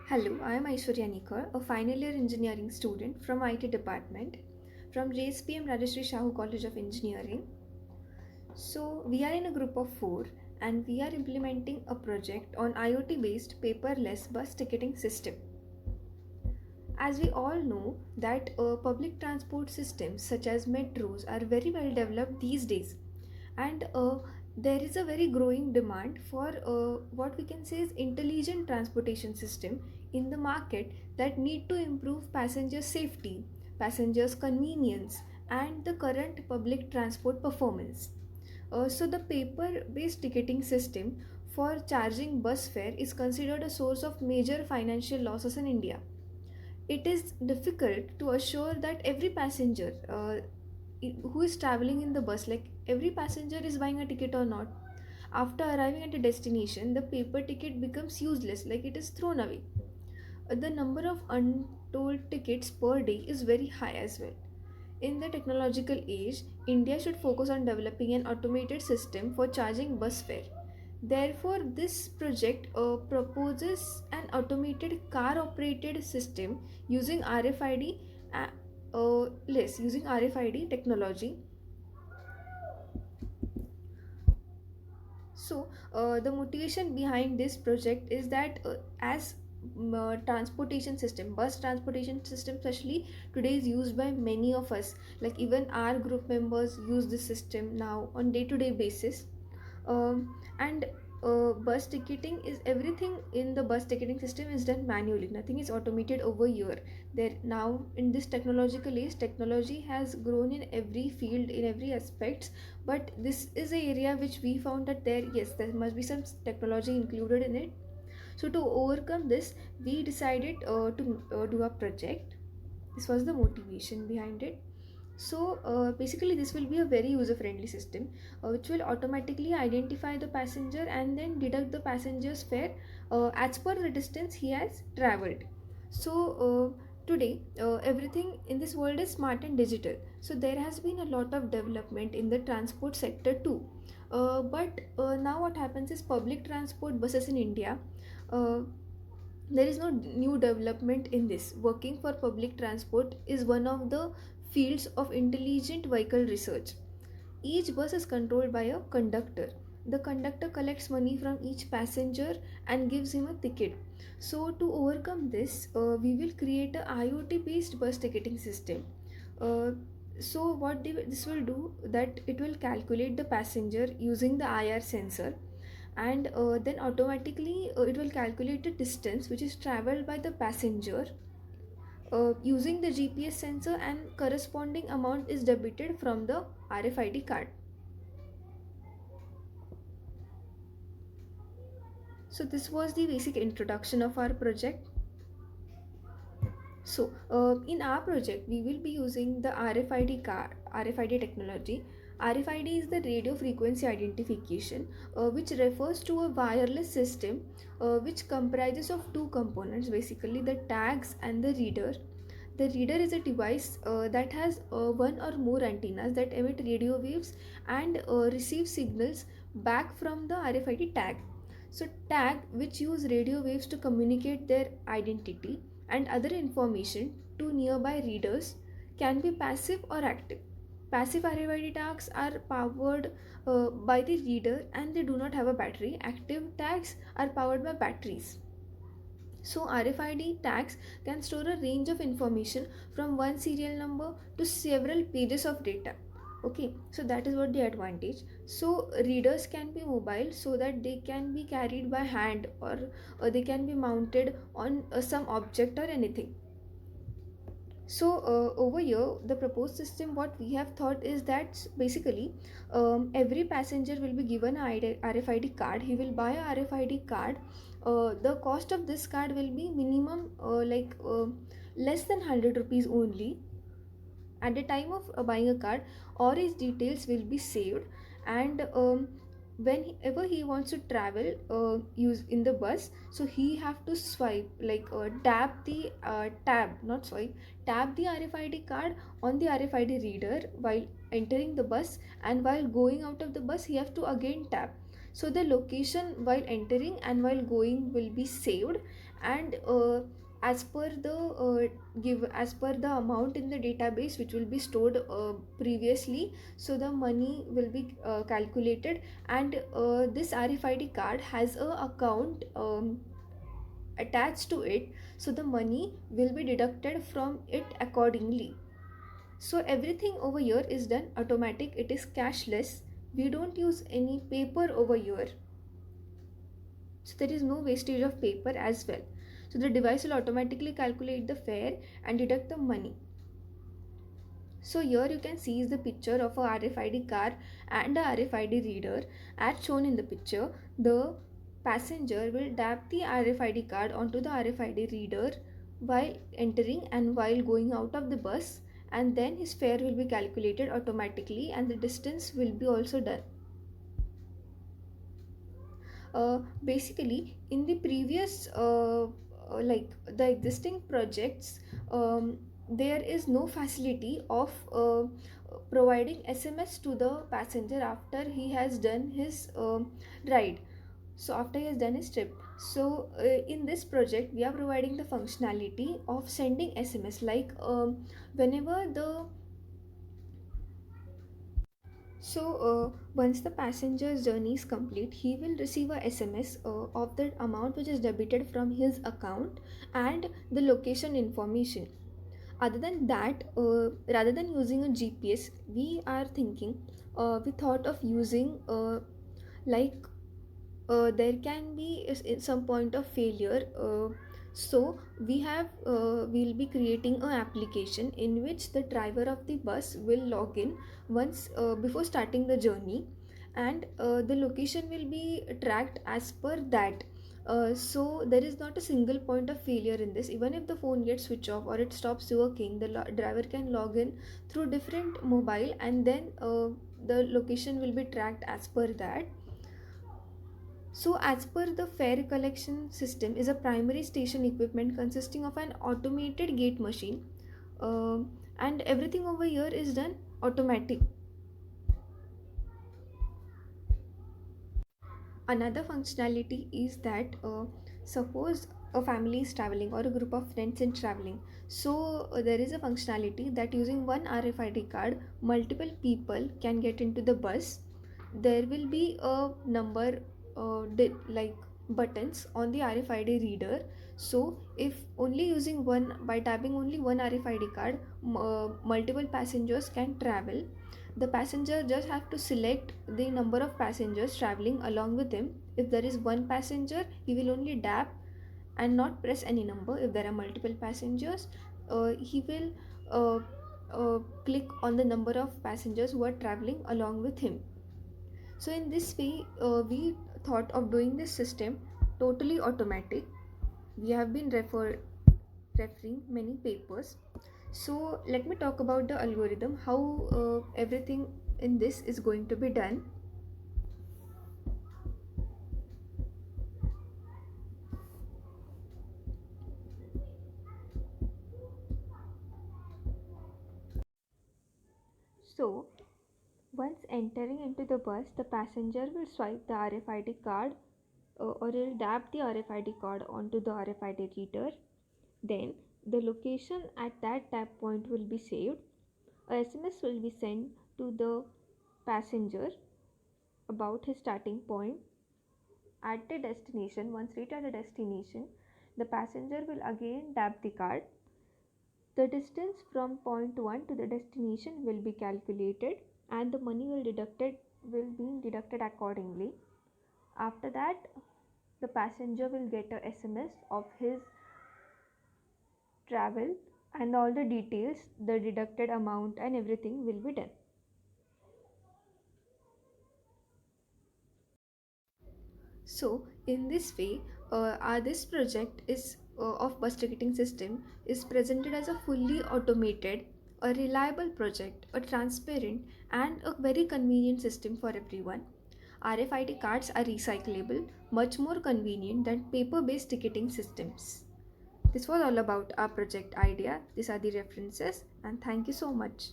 Hello, I am Aishwarya Nikar, a final year engineering student from IT department from JSPM Rajashri Shahu College of Engineering. So, we are in a group of four and we are implementing a project on IoT based paperless bus ticketing system. As we all know that public transport systems such as metros are very well developed these days, and there is a very growing demand for what we can say is intelligent transportation system in the market that need to improve passenger safety, passengers convenience, and the current public transport performance. So the paper based ticketing system for charging bus fare is considered a source of major financial losses in India. It is difficult to assure that every passenger who is traveling in the bus, like every passenger is buying a ticket or not. After arriving at a destination, the paper ticket becomes useless, like it is thrown away. The number of untold tickets per day is very high as well. In the technological age, India should focus on developing an automated system for charging bus fare. Therefore, this project proposes an automated car operated system using RFID using RFID technology. The motivation behind this project is that transportation system, bus transportation system, especially today, is used by many of us. Like even our group members use this system now on day-to-day basis, and bus ticketing is everything in the bus ticketing system is done manually. Nothing is automated over here. There now in this technological age, technology has grown in every field, in every aspects, but this is a area which we found that there must be some technology included in it. So to overcome this, we decided to do a project. This was the motivation behind it. So basically this will be a very user friendly system which will automatically identify the passenger and then deduct the passenger's fare as per the distance he has traveled. So today everything in this world is smart and digital, so there has been a lot of development in the transport sector too. But now what happens is public transport buses in India, uh, there is no new development in this. Working for public transport is one of the fields of intelligent vehicle research. Each bus is controlled by a conductor. The conductor collects money from each passenger and gives him a ticket. So to overcome this, we will create a IoT based bus ticketing system. uh, so this will do that it will calculate the passenger using the IR sensor, and then automatically it will calculate the distance which is traveled by the passenger using the GPS sensor, and corresponding amount is debited from the RFID card. So this was the basic introduction of our project. So, in our project, we will be using the RFID card, RFID technology. RFID is the radio frequency identification, which refers to a wireless system which comprises of two components, basically the tags and the reader. The reader is a device that has one or more antennas that emit radio waves and receive signals back from the RFID tag. So, tag which use radio waves to communicate their identity and other information to nearby readers can be passive or active. Passive RFID tags are powered by the reader and they do not have a battery. Active tags are powered by batteries. So RFID tags can store a range of information from one serial number to several pages of data. Okay, so that is what the advantage. So readers can be mobile so that they can be carried by hand, or they can be mounted on some object or anything. So over here the proposed system, what we have thought is that basically every passenger will be given a RFID card. He will buy a RFID card. The cost of this card will be minimum less than 100 rupees only at the time of buying a card. All his details will be saved, and whenever he wants to travel use in the bus, so he have to swipe, tap the tab not swipe tap the RFID card on the RFID reader while entering the bus, and while going out of the bus he have to again tap. So the location while entering and while going will be saved, and as per the as per the amount in the database which will be stored previously, so the money will be calculated. And this RFID card has a account attached to it, so the money will be deducted from it accordingly. So everything over here is done automatic, it is cashless. We don't use any paper over here, so there is no wastage of paper as well. So the device will automatically calculate the fare and deduct the money. So here you can see is the picture of a RFID car and a RFID reader. As shown in the picture, the passenger will tap the RFID card onto the RFID reader while entering and while going out of the bus, and then his fare will be calculated automatically and the distance will be also done. Basically in the previous like the existing projects, there is no facility of providing SMS to the passenger after he has done his ride, so after he has done his trip. So in this project we are providing the functionality of sending SMS, like whenever the so, once the passenger's journey is complete, he will receive a SMS of the amount which is debited from his account and the location information. Other than that, rather than using a GPS, we are thinking, we thought of using like there can be some point of failure, so we'll be creating an application in which the driver of the bus will log in once before starting the journey, and the location will be tracked as per that. So there is not a single point of failure in this. Even if the phone gets switched off or it stops working, the driver can log in through different mobile, and then the location will be tracked as per that. So, as per the fare collection system, is a primary station equipment consisting of an automated gate machine, and everything over here is done automatic. Another functionality is that suppose a family is traveling or a group of friends is traveling, so there is a functionality that using one RFID card, multiple people can get into the bus. There will be a number like buttons on the RFID reader. So if only using one, by tapping only one RFID card, multiple passengers can travel. The passenger just have to select the number of passengers traveling along with him. If there is one passenger, he will only tap and not press any number. If there are multiple passengers, he will uh, click on the number of passengers who are traveling along with him. So in this way, we thought of doing this system totally automatic. We have been referring many papers. So let me talk about the algorithm, how everything in this is going to be done. So once entering into the bus, the passenger will swipe the RFID card, or he'll tap the RFID card onto the RFID reader. Then the location at that tap point will be saved. A SMS will be sent to the passenger about his starting point. At the destination, once reached at the destination, the passenger will again tap the card. The distance from point 1 to the destination will be calculated and the money will be deducted accordingly. After that, the passenger will get a SMS of his travel and all the details, the deducted amount and everything will be done. So in this way, this project is of bus ticketing system is presented as a fully automated, a reliable project, a transparent and a very convenient system for everyone. RFID cards are recyclable, much more convenient than paper-based ticketing systems. This was all about our project idea. These are the references, and thank you so much.